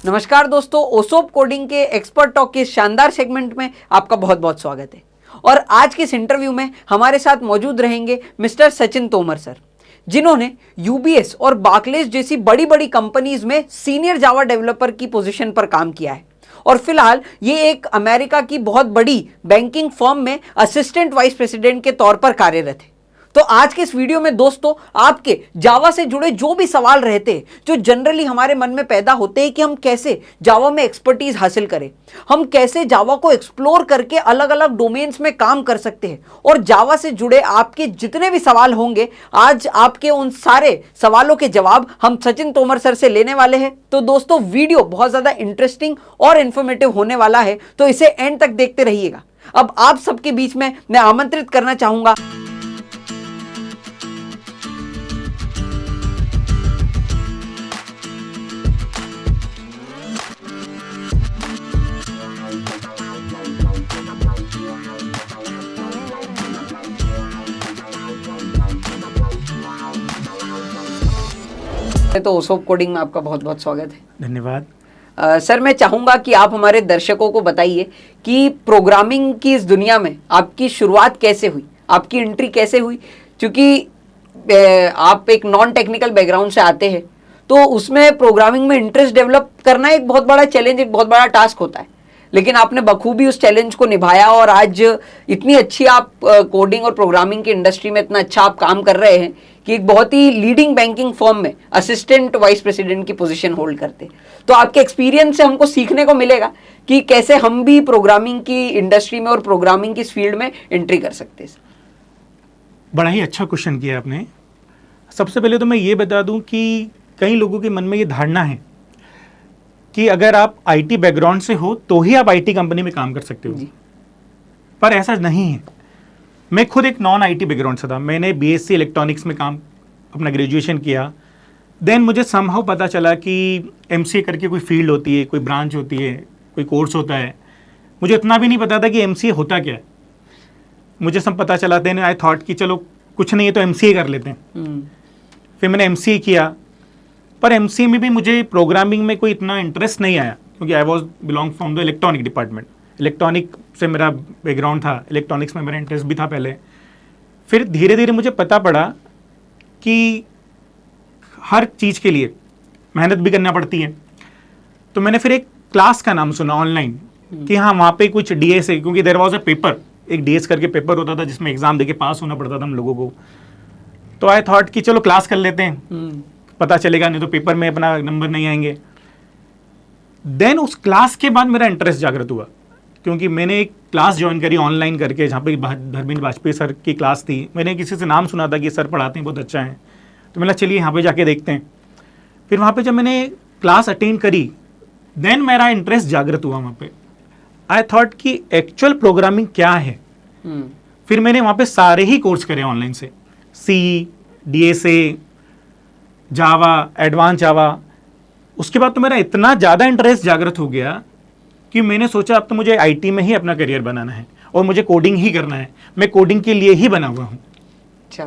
नमस्कार दोस्तों, ओसोप कोडिंग के एक्सपर्ट टॉक के शानदार सेगमेंट में आपका बहुत बहुत स्वागत है। और आज के इस इंटरव्यू में हमारे साथ मौजूद रहेंगे मिस्टर सचिन तोमर सर, जिन्होंने यूबीएस और बार्कलेज जैसी बड़ी बड़ी कंपनीज में सीनियर जावा डेवलपर की पोजीशन पर काम किया है और फिलहाल ये एक अमेरिका की बहुत बड़ी बैंकिंग फर्म में असिस्टेंट वाइस प्रेसिडेंट के तौर पर कार्यरत है। तो आज के इस वीडियो में दोस्तों आपके जावा से जुड़े जो भी सवाल रहते हैं, जो जनरली हमारे मन में पैदा होते हैं कि हम कैसे जावा में एक्सपर्टीज हासिल करें, हम कैसे जावा को एक्सप्लोर करके अलग अलग डोमेन्स में काम कर सकते हैं, और जावा से जुड़े आपके जितने भी सवाल होंगे, आज आपके उन सारे सवालों के जवाब हम सचिन तोमर सर से लेने वाले हैं। तो दोस्तों वीडियो बहुत ज्यादा इंटरेस्टिंग और इंफॉर्मेटिव होने वाला है, तो इसे एंड तक देखते रहिएगा। अब आप सबके बीच में मैं आमंत्रित करना चाहूंगा तो ओसोप कोडिंग में आपका बहुत बहुत स्वागत है। धन्यवाद। सर, मैं चाहूंगा कि आप हमारे दर्शकों को बताइए कि प्रोग्रामिंग की इस दुनिया में आपकी शुरुआत कैसे हुई, आपकी एंट्री कैसे हुई, क्योंकि आप एक नॉन टेक्निकल बैकग्राउंड से आते हैं, तो उसमें प्रोग्रामिंग में इंटरेस्ट डेवलप करना एक बहुत बड़ा चैलेंज, एक बहुत बड़ा टास्क होता है, लेकिन आपने बखूबी उस चैलेंज को निभाया और आज इतनी अच्छी आप कोडिंग और प्रोग्रामिंग की इंडस्ट्री में इतना अच्छा आप काम कर रहे हैं कि एक बहुत ही लीडिंग बैंकिंग फर्म में असिस्टेंट वाइस प्रेसिडेंट की पोजीशन होल्ड करते। तो आपके एक्सपीरियंस से हमको सीखने को मिलेगा कि कैसे हम भी प्रोग्रामिंग की इंडस्ट्री में और प्रोग्रामिंग की फील्ड में एंट्री कर सकते हैं। बड़ा ही अच्छा क्वेश्चन किया आपने। सबसे पहले तो मैं ये बता दूं कि कई लोगों के मन में ये धारणा है कि अगर आप आईटी बैकग्राउंड से हो तो ही आप आईटी कंपनी में काम कर सकते हो, पर ऐसा नहीं है। मैं खुद एक नॉन आईटी बैकग्राउंड से था। मैंने बीएससी इलेक्ट्रॉनिक्स में काम अपना ग्रेजुएशन किया। देन मुझे समहाउ पता चला कि एमसीए करके कोई फील्ड होती है, कोई ब्रांच होती है, कोई कोर्स होता है। मुझे इतना भी नहीं पता था कि एमसीए होता क्या है। मुझे सब पता चला, देन आई थॉट कि चलो कुछ नहीं है तो एमसीए कर लेते हैं। फिर मैंने एमसीए किया, पर एमसीए में भी मुझे प्रोग्रामिंग में कोई इतना इंटरेस्ट नहीं आया, क्योंकि I was belong from the electronic department. Electronic से मेरा बैकग्राउंड था, इलेक्ट्रॉनिक्स में मेरा इंटरेस्ट भी था पहले। फिर धीरे धीरे मुझे पता पड़ा कि हर चीज़ के लिए मेहनत भी करना पड़ती है। तो मैंने फिर एक क्लास का नाम सुना ऑनलाइन कि हाँ वहाँ पे कुछ डीएस है, क्योंकि देयर वाज अ पेपर, एक डीएस करके पेपर होता था जिसमें एग्जाम देके पास होना पड़ता था हम लोगों को। तो आई थॉट कि चलो क्लास कर लेते हैं, पता चलेगा, नहीं तो पेपर में अपना नंबर नहीं आएंगे। देन उस क्लास के बाद मेरा इंटरेस्ट जागृत हुआ, क्योंकि मैंने एक क्लास ज्वाइन करी ऑनलाइन करके, जहाँ पे धर्मेंद्र वाजपेयी सर की क्लास थी। मैंने किसी से नाम सुना था कि सर पढ़ाते हैं, बहुत अच्छा है, तो मैंने चलिए यहाँ पे जाके देखते हैं। फिर वहाँ पे जब मैंने क्लास अटेंड करी, देन मेरा इंटरेस्ट जागृत हुआ वहाँ पे। आई थॉट कि एक्चुअल प्रोग्रामिंग क्या है। फिर मैंने वहाँ पे सारे ही कोर्स करे ऑनलाइन से, सी, डीएसए, जावा, एडवांस जावा। उसके बाद तो मेरा इतना ज़्यादा इंटरेस्ट जागृत हो गया कि मैंने सोचा अब तो मुझे आईटी में ही अपना करियर बनाना है और मुझे कोडिंग ही करना है। मैं कोडिंग के लिए ही बना हुआ हूँ। अच्छा,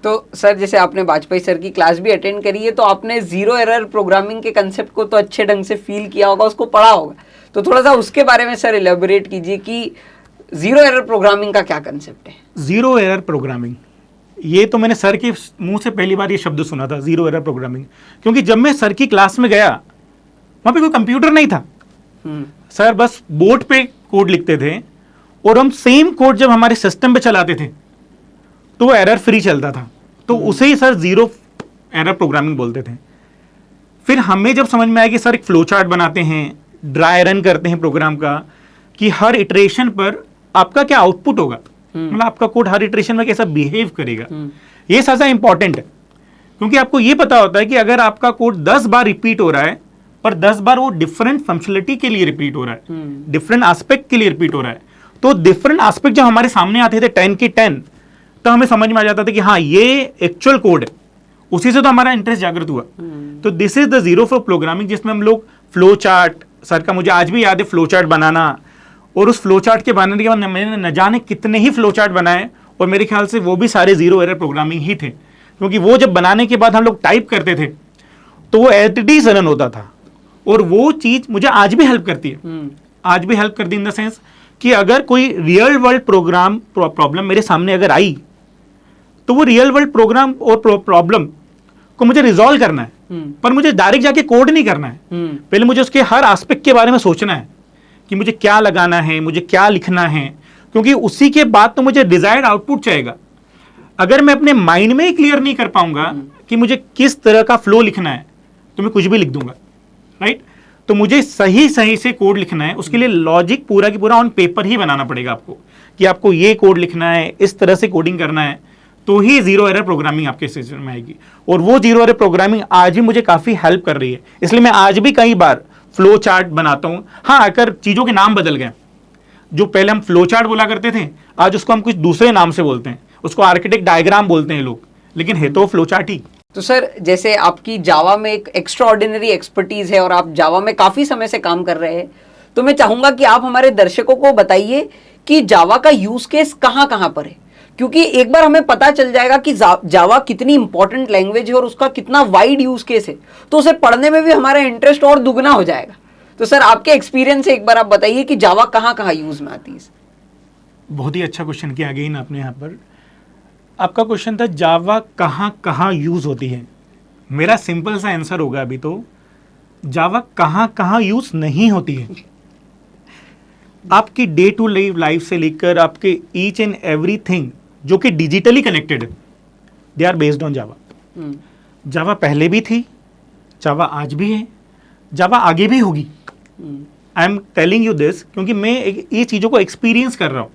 तो सर जैसे आपने वाजपेयी सर की क्लास भी अटेंड करी है, तो आपने जीरो एरर प्रोग्रामिंग के कंसेप्ट को तो अच्छे ढंग से फील किया होगा, उसको पढ़ा होगा। तो थोड़ा सा उसके बारे में सर इलेबोरेट कीजिए कि जीरो एरर प्रोग्रामिंग का क्या कंसेप्ट है। जीरो एरर प्रोग्रामिंग, ये तो मैंने सर के मुंह से पहली बार ये शब्द सुना था, जीरो एरर प्रोग्रामिंग। क्योंकि जब मैं सर की क्लास में गया, वहाँ पे कोई कंप्यूटर नहीं था। सर बस बोर्ड पे कोड लिखते थे और हम सेम कोड जब हमारे सिस्टम पे चलाते थे तो वो एरर फ्री चलता था, तो उसे ही सर जीरो एरर प्रोग्रामिंग बोलते थे। फिर हमें जब समझ में आया कि सर एक फ्लो चार्ट बनाते हैं, ड्राई रन करते हैं प्रोग्राम का, कि हर इटरेशन पर आपका क्या आउटपुट होगा, मतलब आपका कोड हर इटरेशन में कैसा बिहेव करेगा। ये सबसे इंपॉर्टेंट है, क्योंकि आपको ये पता होता है कि अगर आपका कोड 10 बार रिपीट हो रहा है, पर 10 बार वो डिफरेंट फंक्शनलिटी के लिए रिपीट हो रहा है, डिफरेंट एस्पेक्ट के लिए रिपीट हो रहा है, तो डिफरेंट एस्पेक्ट जब हमारे सामने आते थे 10 की 10, तो हमें समझ में आ जाता था कि हाँ ये एक्चुअल कोड है। उसी से तो हमारा इंटरेस्ट जागृत हुआ। तो this is the zero for programming, जिसमें हम लोग फ्लो चार्ट, सर का मुझे आज भी याद है फ्लो चार्ट बनाना, और उस फ्लो चार्ट के बनाने के बाद मैंने न जाने कितने ही फ्लो चार्ट बनाए, और मेरे ख्याल से वो भी सारे जीरो एरर प्रोग्रामिंग ही थे, क्योंकि वो जब बनाने के बाद हम लोग टाइप करते थे तो वो एज इट इज रन होता था, और वो चीज मुझे आज भी हेल्प करती है। आज भी हेल्प करती इन द सेंस कि अगर कोई रियल वर्ल्ड प्रोग्राम प्रॉब्लम मेरे सामने अगर आई, तो वो रियल वर्ल्ड प्रोग्राम और प्रॉब्लम को मुझे रिजॉल्व करना है, पर मुझे डायरेक्ट जाके कोड नहीं करना है। पहले मुझे उसके हर एस्पेक्ट के बारे में सोचना है कि मुझे क्या लगाना है, मुझे क्या लिखना है, क्योंकि उसी के बाद तो मुझे डिजायर्ड आउटपुट चाहिएगा। अगर मैं अपने माइंड में ही क्लियर नहीं कर पाऊंगा कि मुझे किस तरह का फ्लो लिखना है, तो मैं कुछ भी लिख दूंगा, राइट। तो मुझे सही सही से कोड लिखना है, उसके लिए लॉजिक पूरा की पूरा ऑन पेपर ही बनाना पड़ेगा आपको, कि आपको ये कोड लिखना है, इस तरह से कोडिंग करना है, तो ही जीरो एरर प्रोग्रामिंग आपके सिस्टम में आएगी। और वो जीरो एरर प्रोग्रामिंग आज भी मुझे काफी हेल्प कर रही है, इसलिए मैं आज भी कई बार फ्लो चार्ट बनाता हूं। हाँ, अगर चीजों के नाम बदल गए, जो पहले हम फ्लो चार्ट बोला करते थे, आज उसको हम कुछ दूसरे नाम से बोलते हैं, उसको आर्किटेक्ट डायग्राम बोलते हैं लोग, लेकिन है तो फ्लो चार्ट ही। तो सर, जैसे आपकी जावा में एक एक्स्ट्रा ऑर्डिनरी एक्सपर्टीज है और आप जावा में काफी समय से काम कर रहे हैं, तो मैं चाहूंगा कि आप हमारे दर्शकों को बताइए कि जावा का यूज केस कहाँ कहाँ पर है, क्योंकि एक बार हमें पता चल जाएगा कि जावा कितनी इंपॉर्टेंट लैंग्वेज है और उसका कितना वाइड यूज केस है, तो उसे पढ़ने में भी हमारा इंटरेस्ट और दुगना हो जाएगा। तो सर, आपके एक्सपीरियंस से एक बार आप बताइए कि जावा कहाँ कहाँ यूज में आती है। बहुत ही अच्छा क्वेश्चन किया अगेन आपने यहाँ पर। आपका क्वेश्चन था जावा कहाँ कहाँ यूज होती है। मेरा सिंपल सा आंसर होगा अभी तो, जावा कहाँ कहाँ यूज नहीं होती है। आपकी डे टू लाइफ से लेकर आपके ईच एंड एवरीथिंग जो कि डिजिटली कनेक्टेड है, they are based on Java. Java पहले भी थी, जावा आज भी है, जावा आगे भी होगी। I am telling you this क्योंकि मैं ये चीज़ों को एक्सपीरियंस कर रहा हूँ।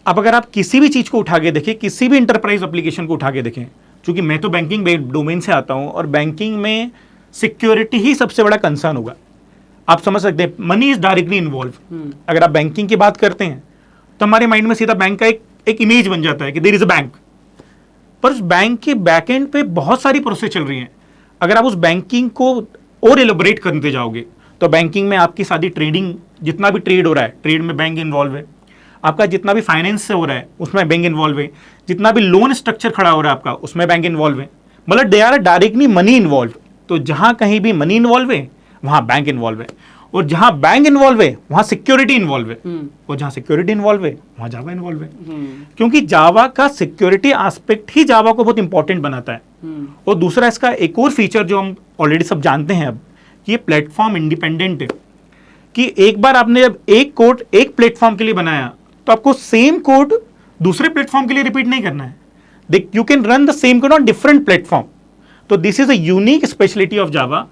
अब अगर आप किसी भी चीज़ को उठा के देखें, किसी भी इंटरप्राइज एप्लीकेशन को उठा के देखें, क्योंकि मैं तो बैंकिंग डोमेन से आता हूँ और बैंकिंग में सिक्योरिटी ही सबसे बड़ा कंसर्न होगा। आप समझ सकते हैं, मनी इज डायरेक्टली इन्वॉल्व। अगर आप बैंकिंग की बात करते हैं तो हमारे माइंड में सीधा बैंक का एक इमेज बन जाता है कि देयर इज अ बैंक, पर उस बैंक के बैक एंड पे बहुत सारी प्रोसेस चल रही हैं। अगर आप उस बैंकिंग को और एलोबरेट करते जाओगे तो बैंकिंग में आपकी सारी ट्रेडिंग, जितना भी ट्रेड हो रहा है, ट्रेड में बैंक इन्वॉल्व है। आपका जितना भी फाइनेंस से हो रहा है उसमें बैंक इन्वॉल्व है। जितना भी लोन स्ट्रक्चर खड़ा हो रहा है आपका, उसमें बैंक इन्वॉल्व है। मतलब they are directly money involve. तो जहां कहीं भी मनी इन्वॉल्व है वहां बैंक इन्वॉल्व है, और जहां बैंक इन्वॉल्व है वहां सिक्योरिटी इन्वॉल्व है, और जहां सिक्योरिटी इन्वॉल्व है वहां जावा इन्वॉल्व है। क्योंकि जावा का सिक्योरिटी एस्पेक्ट ही जावा को बहुत इंपॉर्टेंट बनाता है। और दूसरा इसका एक और फीचर जो हम ऑलरेडी सब जानते हैं अब, ये प्लेटफॉर्म इंडिपेंडेंट है। कि एक बार आपने जब एक कोड एक प्लेटफॉर्म के लिए बनाया तो आपको सेम कोड दूसरे प्लेटफॉर्म के लिए रिपीट नहीं करना है। You can run the same code on different platform. तो this is a unique speciality of Java,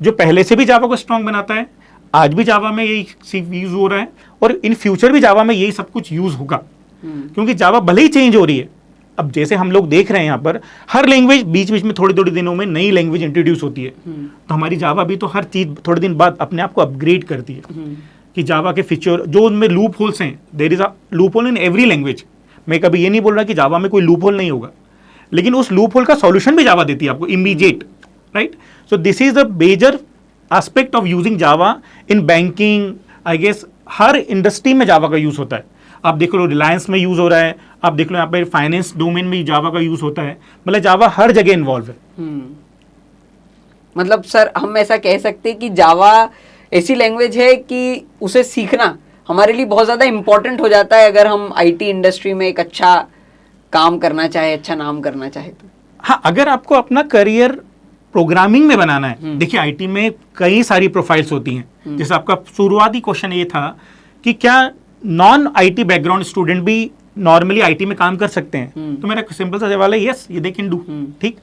जो पहले से भी जावा को स्ट्रॉन्ग बनाता है। आज भी जावा में यही यूज हो रहा है और इन फ्यूचर भी जावा में यही सब कुछ यूज होगा। क्योंकि जावा भले ही चेंज हो रही है, अब जैसे हम लोग देख रहे हैं यहाँ पर हर लैंग्वेज बीच बीच में थोड़ी थोड़ी दिनों में नई लैंग्वेज इंट्रोड्यूस होती है। तो हमारी जावा भी तो हर चीज थोड़े दिन बाद अपने आप को अपग्रेड करती है। कि जावा के फीचर जो उनमें लूप होल्स हैं, there is a loophole in every language. मैं कभी ये नहीं बोल रहा कि जावा में कोई लूप होल नहीं होगा, लेकिन उस लूप होल का सॉल्यूशन भी जावा देती है आपको immediate, right. So this is the major aspect of using Java in banking. I guess हर इंडस्ट्री में जावा का यूज होता है। आप देख लो रिलायंस में यूज हो रहा है, आप देख लो यहाँ पे फाइनेंस डोमेन में जावा का यूज होता है। मतलब जावा हर जगह इन्वॉल्व है। मतलब सर, हम ऐसा कह सकते हैं कि जावा ऐसी लैंग्वेज है कि उसे सीखना हमारे लिए बहुत ज़्यादा इंपॉर्टेंट हो जाता है अगर हम आईटी इंडस्ट्री में एक अच्छा काम करना चाहे, अच्छा नाम करना चाहे तो। हाँ, अगर आपको अपना करियर प्रोग्रामिंग में बनाना है, देखिए आईटी में कई सारी प्रोफाइल्स होती हैं। जैसे आपका शुरुआती क्वेश्चन ये था कि क्या नॉन आईटी बैकग्राउंड स्टूडेंट भी नॉर्मली आईटी में काम कर सकते हैं, तो मेरा सिंपल सा जवाब है यस, ये दे कैन डू। ठीक,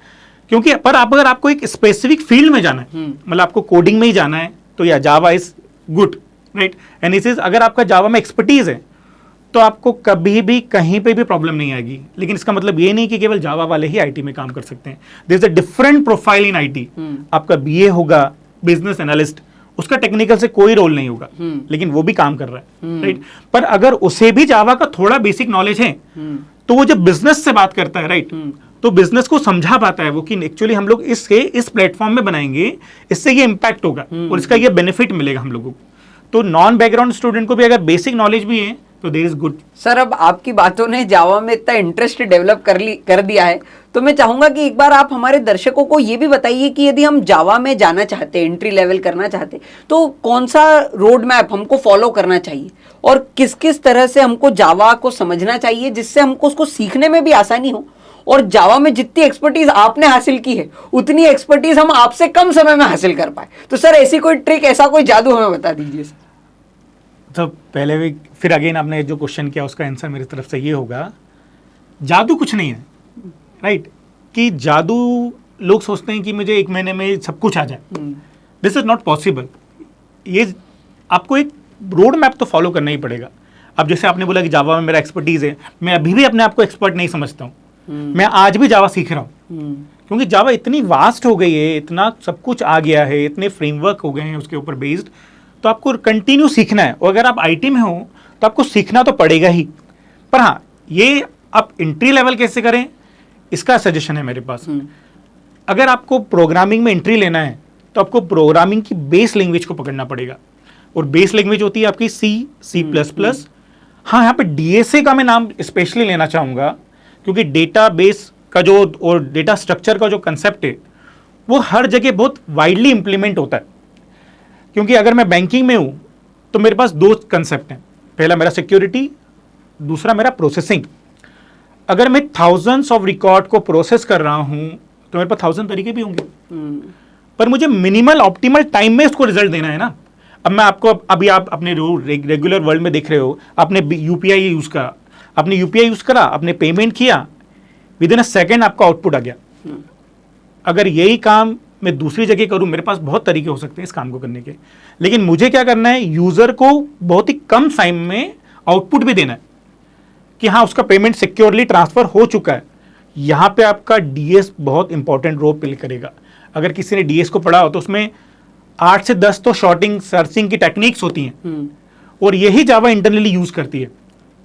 क्योंकि पर अगर आपको एक स्पेसिफिक फील्ड में जाना है, मतलब आपको कोडिंग में ही जाना है, तो या Java is good, right. And इस अगर आपका जावा में एक्सपर्टीज है तो आपको कभी भी कहीं पे भी प्रॉब्लम नहीं आएगी। लेकिन इसका मतलब ये नहीं कि केवल जावा वाले ही आईटी में काम कर सकते हैं। There is a different profile in IT. आपका बीए होगा, बिजनेस एनालिस्ट, उसका टेक्निकल से कोई रोल नहीं होगा, लेकिन वो भी काम कर रहा है, राइट। पर अगर उसे भी जावा का थोड़ा बेसिक नॉलेज है तो वो जब बिजनेस से बात करता है, राइट, तो बिजनेस को समझा पाता है वो कि एक्चुअली हम लोग इस प्लेटफॉर्म में बनाएंगे, इससे ये इंपैक्ट होगा और इसका ये बेनिफिट मिलेगा हम लोगों को। तो नॉन बैकग्राउंड स्टूडेंट को भी अगर बेसिक नॉलेज भी है तो देयर इज गुड। सर अब आपकी बातों ने जावा में इतना इंटरेस्ट डेवलप कर दिया है, तो मैं चाहूंगा कि एक बार आप हमारे दर्शकों को ये भी बताइए कि यदि हम जावा में जाना चाहते हैं, एंट्री लेवल करना चाहते हैं, तो कौन सा रोड मैप हमको फॉलो करना चाहिए और किस किस तरह से हमको जावा को समझना चाहिए जिससे हमको उसको सीखने में भी आसानी हो, और जावा में जितनी एक्सपर्टीज आपने हासिल की है उतनी एक्सपर्टीज हम आपसे कम समय में हासिल कर पाए। तो सर ऐसी कोई ट्रिक, ऐसा कोई जादू हमें बता दीजिए सर। तो पहले भी फिर अगेन आपने जो क्वेश्चन किया उसका आंसर मेरी तरफ से ये होगा, जादू कुछ नहीं है, राइट? कि जादू लोग सोचते हैं कि मुझे 1 महीने में सब कुछ आ जाए, दिस इज नॉट पॉसिबल। ये आपको एक रोड मैप तो फॉलो करना ही पड़ेगा। अब जैसे आपने बोला कि जावा में मेरा एक्सपर्टीज है, मैं अभी भी अपने आप को एक्सपर्ट नहीं समझता हूँ, मैं आज भी जावा सीख रहा हूँ, क्योंकि जावा इतनी वास्ट हो गई है, इतना सब कुछ आ गया है, इतने फ्रेमवर्क हो गए हैं उसके ऊपर बेस्ड, तो आपको कंटिन्यू सीखना है। और अगर आप आईटी में हो तो आपको सीखना तो पड़ेगा ही। पर हाँ, ये आप एंट्री लेवल कैसे करें इसका सजेशन है मेरे पास। अगर आपको प्रोग्रामिंग में एंट्री लेना है तो आपको प्रोग्रामिंग की बेस लैंग्वेज को पकड़ना पड़ेगा, और बेस लैंग्वेज होती है आपकी C++। हाँ, यहाँ पे डीएसए का मैं नाम स्पेशली लेना चाहूँगा, क्योंकि डेटा बेस का जो और डेटा स्ट्रक्चर का जो कंसेप्ट है वो हर जगह बहुत वाइडली इंप्लीमेंट होता है। क्योंकि अगर मैं बैंकिंग में हूँ तो मेरे पास 2 कंसेप्ट हैं, पहला मेरा सिक्योरिटी, दूसरा मेरा प्रोसेसिंग। अगर मैं थाउजेंड्स ऑफ रिकॉर्ड को प्रोसेस कर रहा हूँ तो मेरे पास 1000 तरीके भी होंगे, पर मुझे मिनिमल ऑप्टिमल टाइम में उसको रिजल्ट देना है ना। अब मैं आपको, अभी आप अपने रेगुलर वर्ल्ड में देख रहे हो, आपने यूपीआई यूज़ करा, आपने यूपीआई यूज़ करा, आपने पेमेंट किया, विद इन अ सेकेंड आपका आउटपुट आ गया। अगर यही काम मैं दूसरी जगह करूं, मेरे पास बहुत तरीके हो सकते हैं इस काम को करने के, लेकिन मुझे क्या करना है, यूज़र को बहुत ही कम टाइम में आउटपुट भी देना है कि हाँ उसका पेमेंट सिक्योरली ट्रांसफ़र हो चुका है। यहाँ पे आपका डीएस बहुत इंपॉर्टेंट रोल प्ले करेगा। अगर किसी ने डीएस को पढ़ा हो तो उसमें 8 से 10 तो शॉर्टिंग सर्चिंग की टेक्निक्स होती हैं, और यही जावा इंटरनली यूज़ करती है।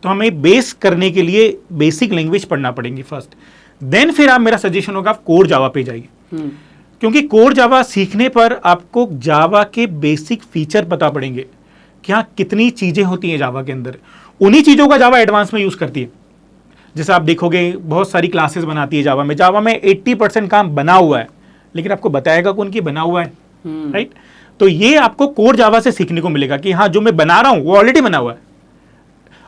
तो हमें बेस करने के लिए बेसिक लैंग्वेज पढ़ना पड़ेंगी फर्स्ट, देन फिर आप, मेरा सजेशन होगा, आप कोर जावा पे जाइए। क्योंकि कोर जावा सीखने पर आपको जावा के बेसिक फीचर पता पड़ेंगे कि हाँ कितनी चीज़ें होती हैं जावा के अंदर। उन्हीं चीज़ों का जावा एडवांस में यूज़ करती है। जैसे आप देखोगे बहुत सारी क्लासेस बनाती है जावा में 80% काम बना हुआ है, लेकिन आपको बताएगा कौन कि बना हुआ है, राइट? तो ये आपको कोर जावा से सीखने को मिलेगा कि हाँ जो मैं बना रहा हूँ वो ऑलरेडी बना हुआ है,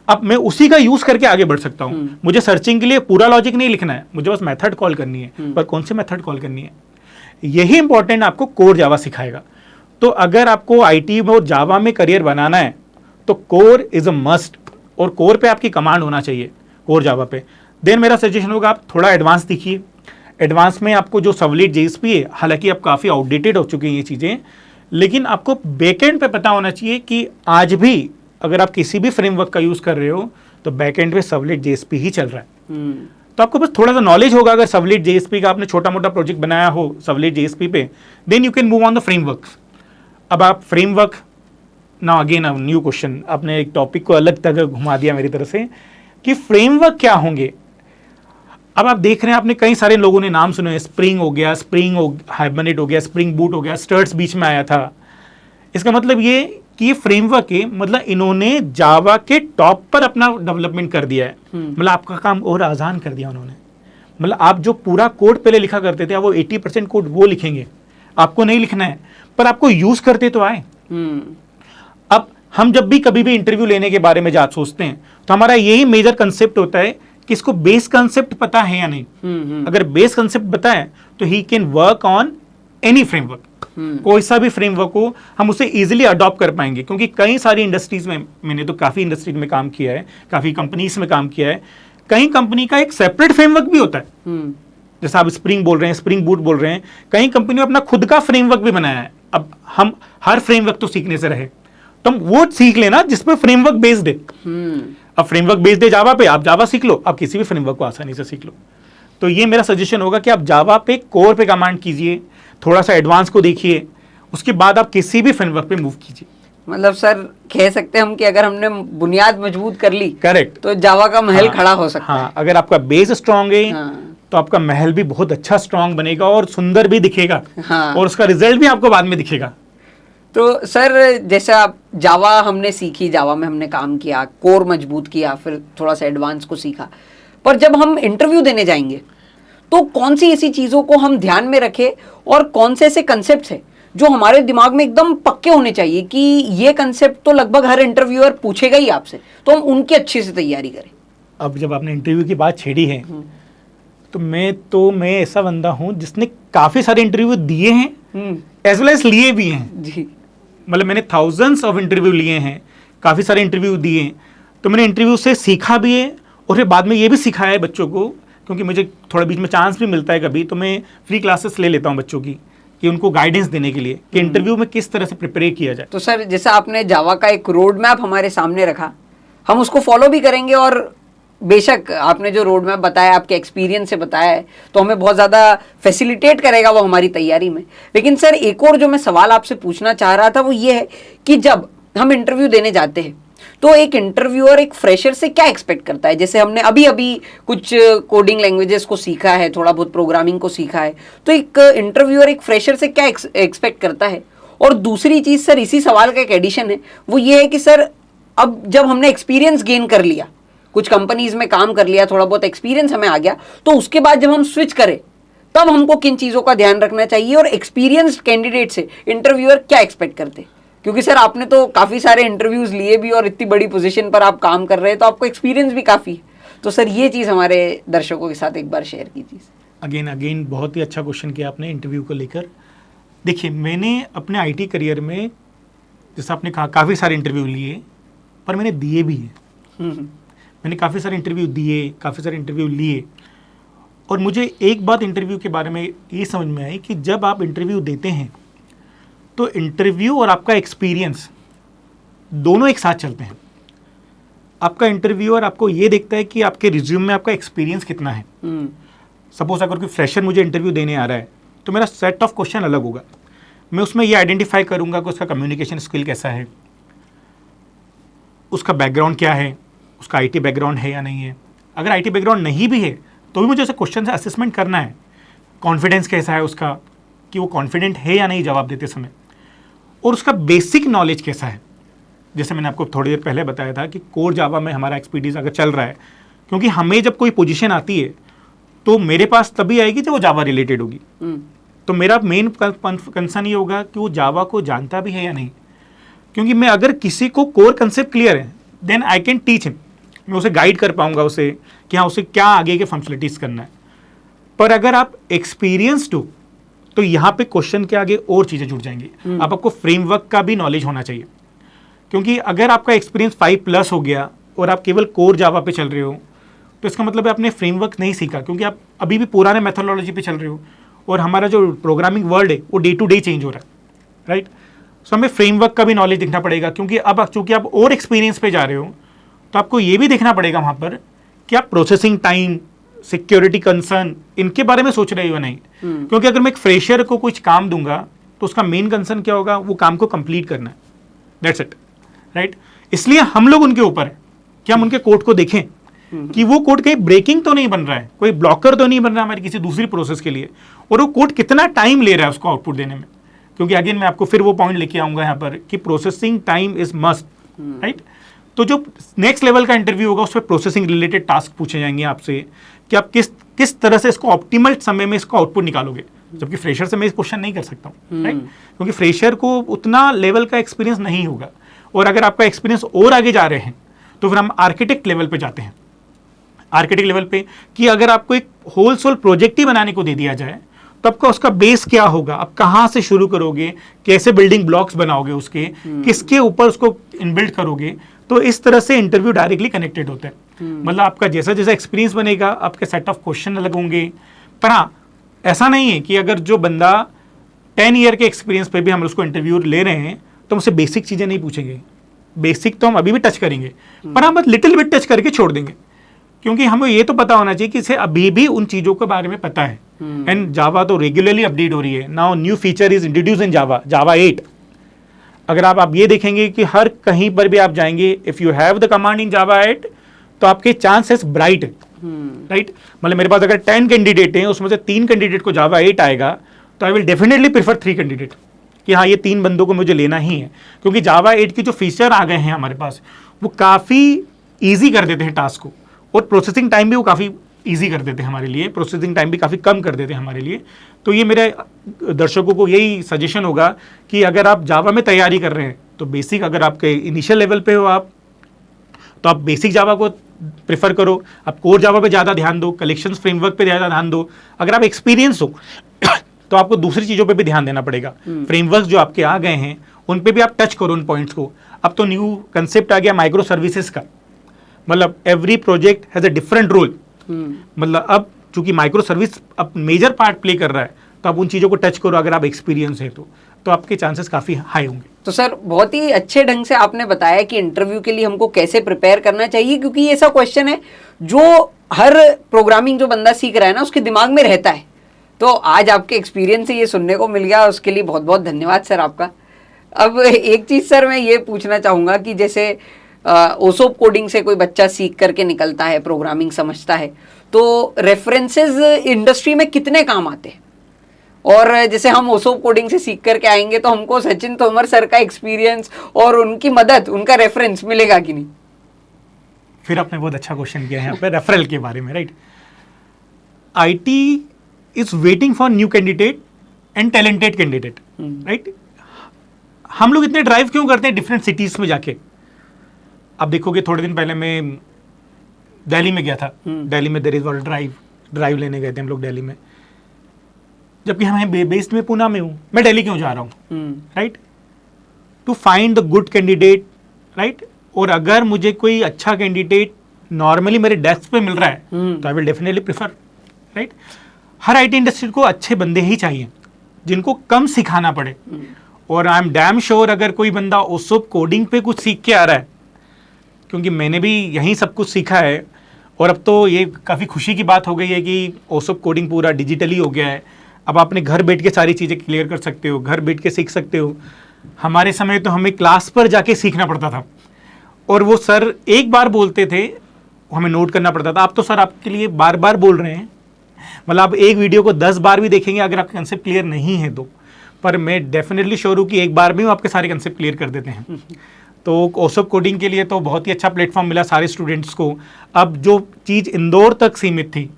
अब मैं उसी का यूज करके आगे बढ़ सकता हूं। मुझे सर्चिंग के लिए पूरा लॉजिक नहीं लिखना है, मुझे बस मेथड कॉल करनी है, पर कौन से मेथड कॉल करनी है, यही इंपॉर्टेंट आपको कोर जावा सिखाएगा। तो अगर आपको आईटी में और जावा में करियर बनाना है तो कोर इज अ मस्ट, और कोर पे आपकी कमांड होना चाहिए, कोर जावा पे। देन मेरा सजेशन होगा आप थोड़ा एडवांस दिखिए। एडवांस में आपको जो सर्वलेट जेएसपी है, हालांकि अब काफ़ी आउटडेटेड हो चुकी हैं ये चीज़ें, लेकिन आपको बैकएंड पे पता होना चाहिए कि आज भी अगर आप किसी भी फ्रेमवर्क का यूज़ कर रहे हो तो बैकएंड पे सर्वलेट जेएसपी ही चल रहा है। तो आपको बस थोड़ा सा नॉलेज होगा। अगर सर्वलेट जेएसपी का आपने छोटा मोटा प्रोजेक्ट बनाया हो सर्वलेट जेएसपी पे, then you can move on the frameworks. अब आप फ्रेमवर्क, ना अगेन न्यू क्वेश्चन, आपने एक टॉपिक को अलग तरह घुमा दिया मेरी तरफ से कि फ्रेमवर्क क्या होंगे। अब आप देख रहे हैं, आपने कई सारे लोगों ने नाम सुने, स्प्रिंग हो गया, हाइबरनेट हो गया, स्प्रिंग बूट हो गया, स्टर्ट्स बीच में आया था। इसका मतलब ये कि ये फ्रेमवर्क है, मतलब इन्होंने जावा के टॉप पर अपना डेवलपमेंट कर दिया है, मतलब आपका काम और आसान कर दिया उन्होंने। मतलब आप जो पूरा कोड पहले लिखा करते थे, वो 80% कोड वो लिखेंगे, आपको नहीं लिखना है, पर आपको यूज करते तो आए। अब हम जब भी कभी भी इंटरव्यू लेने के बारे में जात सोचते हैं तो हमारा यही मेजर कंसेप्ट होता है कि इसको बेस कंसेप्ट पता है या नहीं। अगर बेस कंसेप्ट पता है तो he can work on any framework, कोई सा भी फ्रेमवर्क हो हम उसे इजीली अडॉप्ट कर पाएंगे। क्योंकि कई सारी इंडस्ट्रीज में, मैंने तो काफ़ी इंडस्ट्रीज में काम किया है, काफ़ी कंपनीज में काम किया है, कई कंपनी का एक सेपरेट फ्रेमवर्क भी होता है। जैसे आप स्प्रिंग बोल रहे हैं, स्प्रिंग बूट बोल रहे हैं, कई कंपनी अपना खुद का फ्रेमवर्क भी बनाया है। अब हम हर फ्रेमवर्क तो सीखने से रहे, तो हम वो सीख लेना जिसपे फ्रेमवर्क बेस्ड है। अब फ्रेमवर्क बेस्ड है जावा पे, आप जावा सीख लो, आप किसी भी फ्रेमवर्क को आसानी से सीख लो। तो ये मेरा सजेशन होगा कि आप जावा पे कोर पे कमांड कीजिए, थोड़ा सा एडवांस को देखिए, उसके बाद आप किसी भी फ्रेमवर्क पे मूव कीजिए। मतलब सर कह सकते हैं हम कि अगर हमने बुनियाद मजबूत कर ली, करेक्ट, तो जावा का महल खड़ा हो सकता है। अगर आपका बेस स्ट्रांग है तो आपका महल भी बहुत अच्छा स्ट्रांग बनेगा और सुंदर भी दिखेगा, और उसका रिजल्ट भी आपको बाद में दिखेगा। तो सर जैसे आप जावा हमने सीखी, जावा में हमने काम किया, कोर मजबूत किया, फिर थोड़ा सा एडवांस को सीखा, पर जब हम इंटरव्यू देने जाएंगे तो कौन सी ऐसी चीज़ों को हम ध्यान में रखें और कौन से ऐसे कंसेप्ट है जो हमारे दिमाग में एकदम पक्के होने चाहिए कि ये कंसेप्ट तो लगभग हर इंटरव्यूअर पूछेगा ही आपसे, तो हम उनकी अच्छे से तैयारी करें। अब जब आपने इंटरव्यू की बात छेड़ी है तो मैं ऐसा बंदा हूं जिसने काफी सारे इंटरव्यू दिए हैं एज वेल एज लिए भी हैं जी। मतलब मैंने थाउजेंड्स ऑफ इंटरव्यू लिए हैं, काफी सारे इंटरव्यू दिए हैं, तो मैंने इंटरव्यू से सीखा भी है और फिर बाद में ये भी सिखाया है बच्चों को, क्योंकि मुझे थोड़ा बीच में चांस भी मिलता है कभी, तो मैं फ्री क्लासेस ले लेता हूँ बच्चों की कि उनको गाइडेंस देने के लिए कि इंटरव्यू में किस तरह से प्रिपेयर किया जाए। तो सर जैसा आपने जावा का एक रोड मैप हमारे सामने रखा, हम उसको फॉलो भी करेंगे और बेशक आपने जो रोड मैप बताया, आपके एक्सपीरियंस से बताया है, तो हमें बहुत ज़्यादा फैसिलिटेट करेगा वो हमारी तैयारी में। लेकिन सर एक और जो मैं सवाल आपसे पूछना चाह रहा था वो ये है कि जब हम इंटरव्यू देने जाते हैं तो एक इंटरव्यूअर एक फ्रेशर से क्या एक्सपेक्ट करता है? जैसे हमने अभी अभी कुछ कोडिंग लैंग्वेजेस को सीखा है, थोड़ा बहुत प्रोग्रामिंग को सीखा है, तो एक इंटरव्यूअर एक फ्रेशर से क्या एक्सपेक्ट करता है? और दूसरी चीज़ सर, इसी सवाल का एक एडिशन है, वो ये है कि सर अब जब हमने एक्सपीरियंस गेन कर लिया, कुछ कंपनीज में काम कर लिया, थोड़ा बहुत एक्सपीरियंस हमें आ गया, तो उसके बाद जब हम स्विच करें तब हमको किन चीज़ों का ध्यान रखना चाहिए और एक्सपीरियंस्ड कैंडिडेट से इंटरव्यूअर क्या एक्सपेक्ट करते हैं? क्योंकि सर आपने तो काफ़ी सारे इंटरव्यूज़ लिए भी और इतनी बड़ी पोजीशन पर आप काम कर रहे हैं, तो आपको एक्सपीरियंस भी काफ़ी है। तो सर ये चीज़ हमारे दर्शकों के साथ एक बार शेयर कीजिए। अगेन बहुत ही अच्छा क्वेश्चन किया आपने इंटरव्यू को लेकर। देखिए, मैंने अपने आईटी करियर में, जैसा आपने कहा, काफ़ी सारे इंटरव्यू लिए, पर मैंने दिए भी हैं। मैंने काफ़ी सारे इंटरव्यू दिए, काफ़ी सारे इंटरव्यू लिए, और मुझे एक बात इंटरव्यू के बारे में ये समझ में आई कि जब आप इंटरव्यू देते हैं तो इंटरव्यू और आपका एक्सपीरियंस दोनों एक साथ चलते हैं। आपका इंटरव्यूअर आपको ये देखता है कि आपके रिज्यूम में आपका एक्सपीरियंस कितना है। सपोज अगर कोई फ्रेशर मुझे इंटरव्यू देने आ रहा है तो मेरा सेट ऑफ क्वेश्चन अलग होगा। मैं उसमें ये आइडेंटिफाई करूंगा कि उसका कम्युनिकेशन स्किल कैसा है, उसका बैकग्राउंड क्या है, उसका आईटी बैकग्राउंड है या नहीं है। अगर आईटी बैकग्राउंड नहीं भी है तो भी मुझे उसे क्वेश्चन से असेसमेंट करना है। कॉन्फिडेंस कैसा है उसका, कि वो कॉन्फिडेंट है या नहीं जवाब देते समय, और उसका बेसिक नॉलेज कैसा है। जैसे मैंने आपको थोड़ी देर पहले बताया था कि कोर जावा में हमारा एक्सपीरियंस अगर चल रहा है, क्योंकि हमें जब कोई पोजीशन आती है तो मेरे पास तभी आएगी जब वो जावा रिलेटेड होगी। तो मेरा मेन कंसर्न ये होगा कि वो जावा को जानता भी है या नहीं, क्योंकि मैं अगर किसी को कोर कंसेप्ट क्लियर है then I can teach him, मैं उसे गाइड कर पाऊंगा उसे कि हाँ उसे क्या आगे के फंक्शनलिटीज़ करना है। पर अगर आप एक्सपीरियंस्ड हो तो यहाँ पे क्वेश्चन के आगे और चीज़ें जुड़ जाएंगी। आपको फ्रेमवर्क का भी नॉलेज होना चाहिए, क्योंकि अगर आपका एक्सपीरियंस 5+ हो गया और आप केवल कोर जावा पे चल रहे हो तो इसका मतलब है आपने फ्रेमवर्क नहीं सीखा, क्योंकि आप अभी भी पुराने मेथोडोलॉजी पे चल रहे हो और हमारा जो प्रोग्रामिंग वर्ल्ड है वो डे टू डे चेंज हो रहा है, राइट। सो हमें फ्रेमवर्क का भी नॉलेज देखना पड़ेगा, क्योंकि अब चूंकि आप और एक्सपीरियंस पे जा रहे हो तो आपको ये भी देखना पड़ेगा वहाँ पर कि आप प्रोसेसिंग टाइम, सिक्योरिटी कंसर्न, इनके बारे में सोच रहे हो नहीं। क्योंकि अगर मैं एक फ्रेशर को कुछ काम दूंगा तो उसका मेन कंसर्न क्या होगा, वो काम को कंप्लीट करना है, दैट्स इट, राइट। इसलिए हम लोग उनके ऊपर है कि हम उनके कोड को देखें कि वो कोड कहीं ब्रेकिंग तो नहीं बन रहा है, कोई ब्लॉकर तो नहीं बन रहा है हमारी किसी दूसरी प्रोसेस के लिए, और वो कोड कितना टाइम ले रहा है उसको आउटपुट देने में। क्योंकि अगेन मैं आपको फिर वो पॉइंट लेके आऊंगा यहाँ पर कि processing time is must, right. तो जो नेक्स्ट लेवल का इंटरव्यू होगा उस पर प्रोसेसिंग रिलेटेड टास्क पूछे जाएंगे आपसे कि आप किस तरह से इसको ऑप्टिमल समय में इसको आउटपुट निकालोगे, जबकि फ्रेशर से मैं इस क्वेश्चन नहीं कर सकता हूँ, राइट। क्योंकि फ्रेशर को उतना लेवल का एक्सपीरियंस नहीं होगा, और अगर आपका एक्सपीरियंस और आगे जा रहे हैं तो फिर हम आर्किटेक्ट लेवल पे जाते हैं। आर्किटेक्ट लेवल पे कि अगर आपको एक होल सोल प्रोजेक्ट ही बनाने को दे दिया जाए तो आपका उसका बेस क्या होगा, आप कहाँ से शुरू करोगे, कैसे बिल्डिंग ब्लॉक्स बनाओगे उसके, किसके ऊपर उसको इनबिल्ड करोगे। तो इस तरह से इंटरव्यू डायरेक्टली कनेक्टेड होता है। मतलब आपका जैसा जैसा एक्सपीरियंस बनेगा आपके सेट ऑफ क्वेश्चन अलग होंगे। पर हाँ, ऐसा नहीं है कि अगर जो बंदा 10 ईयर के एक्सपीरियंस पे भी हम उसको इंटरव्यू ले रहे हैं तो हमसे बेसिक चीज़ें नहीं पूछेंगे। बेसिक तो हम अभी भी टच करेंगे, पर हम बस लिटिल बिट टच करके छोड़ देंगे, क्योंकि हमें ये तो पता होना चाहिए कि इसे अभी भी उन चीज़ों के बारे में पता है। एंड जावा तो रेगुलरली अपडेट हो रही है। Now new feature is introduce in Java 8। अगर आप ये देखेंगे कि हर कहीं पर भी आप जाएंगे, if you have the command in Java 8 तो आपके चांसेस ब्राइट है, राइट। मतलब मेरे पास अगर 10 कैंडिडेट हैं उसमें से 3 कैंडिडेट को जावा 8 आएगा तो I will definitely prefer 3 candidate, कि हाँ ये 3 बंदों को मुझे लेना ही है, क्योंकि जावा 8 के जो फीचर आ गए हैं हमारे पास वो काफ़ी ईजी कर देते हैं टास्क को, और प्रोसेसिंग टाइम भी वो काफ़ी ईजी कर देते हैं हमारे लिए, प्रोसेसिंग टाइम भी काफ़ी कम कर देते हैं हमारे लिए। तो ये मेरे दर्शकों को यही सजेशन होगा कि अगर आप जावा में तैयारी कर रहे हैं तो बेसिक, अगर आपके इनिशियल लेवल पे हो आप, तो आप बेसिक जावा को प्रेफर करो, आप कोर जावा पे ज़्यादा ध्यान दो, कलेक्शंस फ्रेमवर्क पे ज़्यादा ध्यान दो। अगर आप एक्सपीरियंस हो तो आपको दूसरी चीज़ों पे भी ध्यान देना पड़ेगा। फ्रेमवर्क जो आपके आ गए हैं उन पे भी आप टच करो उन पॉइंट्स को। अब तो न्यू कंसेप्ट आ गया माइक्रो सर्विसेज का, मतलब every project has a different role. मतलब अब चूंकि माइक्रो सर्विस अब मेजर पार्ट प्ले कर रहा है, तो आप उन चीज़ों को टच करो अगर आप एक्सपीरियंस है तो आपके चांसेस काफ़ी हाई होंगे। तो सर बहुत ही अच्छे ढंग से आपने बताया कि इंटरव्यू के लिए हमको कैसे प्रिपेयर करना चाहिए, क्योंकि ये ऐसा क्वेश्चन है जो हर प्रोग्रामिंग जो बंदा सीख रहा है ना उसके दिमाग में रहता है। तो आज आपके एक्सपीरियंस से ये सुनने को मिल गया, उसके लिए बहुत बहुत धन्यवाद सर आपका। अब एक चीज़ सर मैं ये पूछना चाहूँगा कि जैसे ओसोप कोडिंग से कोई बच्चा सीख करके निकलता है, प्रोग्रामिंग समझता है, तो रेफरेंसेस इंडस्ट्री में कितने काम आते हैं? और जैसे हम ओसोप कोडिंग से सीख करके आएंगे तो हमको सचिन तोमर सर का एक्सपीरियंस और उनकी मदद, उनका रेफरेंस मिलेगा कि नहीं? फिर आपने बहुत अच्छा क्वेश्चन किया है यहाँ पे रेफरल के बारे में, right. IT is waiting for new candidate and talented candidate, right. हम लोग इतने ड्राइव क्यों करते हैं डिफरेंट सिटीज में जाके? आप देखोगे थोड़े दिन पहले मैं दिल्ली में गया था, दिल्ली में देयर इज वन ड्राइव लेने गए थे हम लोग दिल्ली में, जबकि हमें बेस्ड में पुणे में हूँ, मैं दिल्ली क्यों जा रहा हूँ, right, to find the good candidate, right. और अगर मुझे कोई अच्छा कैंडिडेट नॉर्मली मेरे डेस्क पे मिल रहा है तो I will definitely prefer, right. Her IT industry को अच्छे बंदे ही चाहिए जिनको कम सिखाना पड़े। और आई एम डैम श्योर अगर कोई बंदा ओसोप कोडिंग पे कुछ सीख के आ रहा है, क्योंकि मैंने भी यहीं सब कुछ सीखा है, और अब तो ये काफ़ी खुशी की बात हो गई है कि ओसोप कोडिंग पूरा डिजिटली हो गया है। अब आपने घर बैठ के सारी चीज़ें क्लियर कर सकते हो, घर बैठ के सीख सकते हो। हमारे समय तो हमें क्लास पर जाके सीखना पड़ता था, और वो सर एक बार बोलते थे, हमें नोट करना पड़ता था। अब तो सर आपके लिए बार बार बोल रहे हैं, मतलब आप एक वीडियो को 10 बार भी देखेंगे अगर आपका कंसेप्ट क्लियर नहीं है तो। पर मैं डेफिनेटली श्योर हूँ कि एक बार में वो आपके सारे कंसेप्ट क्लियर कर देते हैं। तो ओसोप कोडिंग के लिए तो बहुत ही अच्छा प्लेटफॉर्म मिला सारे स्टूडेंट्स को। अब जो चीज़ इंदौर तक सीमित थी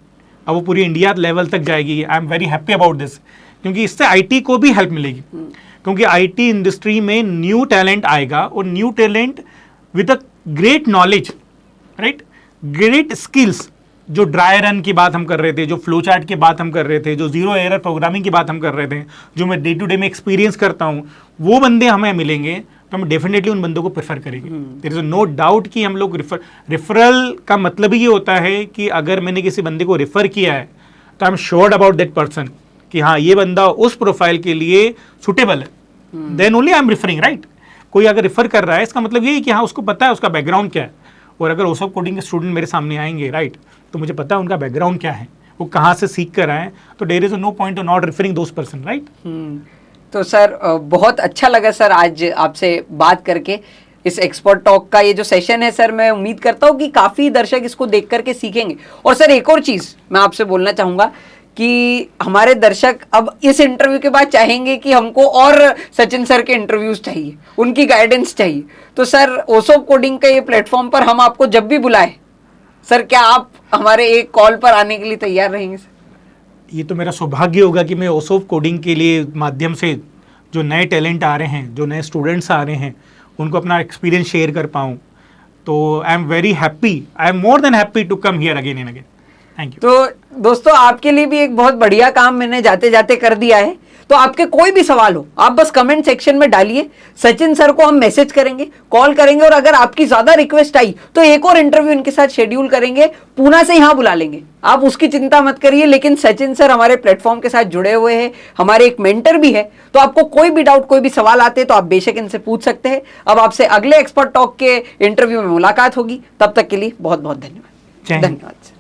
अब वो पूरी इंडिया लेवल तक जाएगी। आई am very happy about this, क्योंकि इससे आईटी को भी हेल्प मिलेगी, क्योंकि आईटी इंडस्ट्री में न्यू टैलेंट आएगा, और new talent with a great knowledge, right, great skills. जो ड्राई रन की बात हम कर रहे थे, जो फ्लो चार्ट की बात हम कर रहे थे, जो जीरो एरर प्रोग्रामिंग की बात हम कर रहे थे, जो मैं डे टू डे में एक्सपीरियंस करता हूँ, वो बंदे हमें मिलेंगे तो हम डेफिनेटली उन बंदों को प्रेफर करेंगे। देयर इज नो डाउट कि हम लोग रेफरल का मतलब ही ये होता है कि अगर मैंने किसी बंदे को रेफर किया है तो I am sure about that person कि हाँ ये बंदा उस प्रोफाइल के लिए सुटेबल है, then only I am referring, right. कोई अगर रेफर कर रहा है इसका मतलब ये है कि हाँ उसको पता है उसका बैकग्राउंड क्या है। और अगर ओसोप कोडिंग के स्टूडेंट मेरे सामने आएंगे, राइट, तो मुझे पता है उनका बैकग्राउंड क्या है, वो कहाँ से सीख कर आए, तो there is no point of not referring those person, right. तो सर बहुत अच्छा लगा सर आज आपसे बात करके। इस एक्सपर्ट टॉक का ये जो सेशन है सर, मैं उम्मीद करता हूँ कि काफ़ी दर्शक इसको देख करके सीखेंगे। और सर एक और चीज़ मैं आपसे बोलना चाहूँगा कि हमारे दर्शक अब इस इंटरव्यू के बाद चाहेंगे कि हमको और सचिन सर के इंटरव्यूज चाहिए, उनकी गाइडेंस चाहिए। तो सर ओसोप कोडिंग के ये प्लेटफॉर्म पर हम आपको जब भी बुलाएं सर, क्या आप हमारे एक कॉल पर आने के लिए तैयार रहेंगे सर? ये तो मेरा सौभाग्य होगा कि मैं ओसोप कोडिंग के लिए माध्यम से जो नए टैलेंट आ रहे हैं, जो नए स्टूडेंट्स आ रहे हैं, उनको अपना एक्सपीरियंस शेयर कर पाऊँ। तो I am very happy, I am more than happy to come here again and again. Thank you. तो दोस्तों आपके लिए भी एक बहुत बढ़िया काम मैंने जाते जाते कर दिया है। तो आपके कोई भी सवाल हो आप बस कमेंट सेक्शन में डालिए, सचिन सर को हम मैसेज करेंगे, कॉल करेंगे, और अगर आपकी ज्यादा रिक्वेस्ट आई तो एक और इंटरव्यू इनके साथ शेड्यूल करेंगे, पुणे से यहाँ बुला लेंगे। आप उसकी चिंता मत करिए। लेकिन सचिन सर हमारे प्लेटफॉर्म के साथ जुड़े हुए हैं, हमारे एक मेंटर भी है। तो आपको कोई भी डाउट, कोई भी सवाल आते हैं तो आप बेशक इनसे पूछ सकते हैं। अब आपसे अगले एक्सपर्ट टॉक के इंटरव्यू में मुलाकात होगी, तब तक के लिए बहुत बहुत धन्यवाद। धन्यवाद। सर।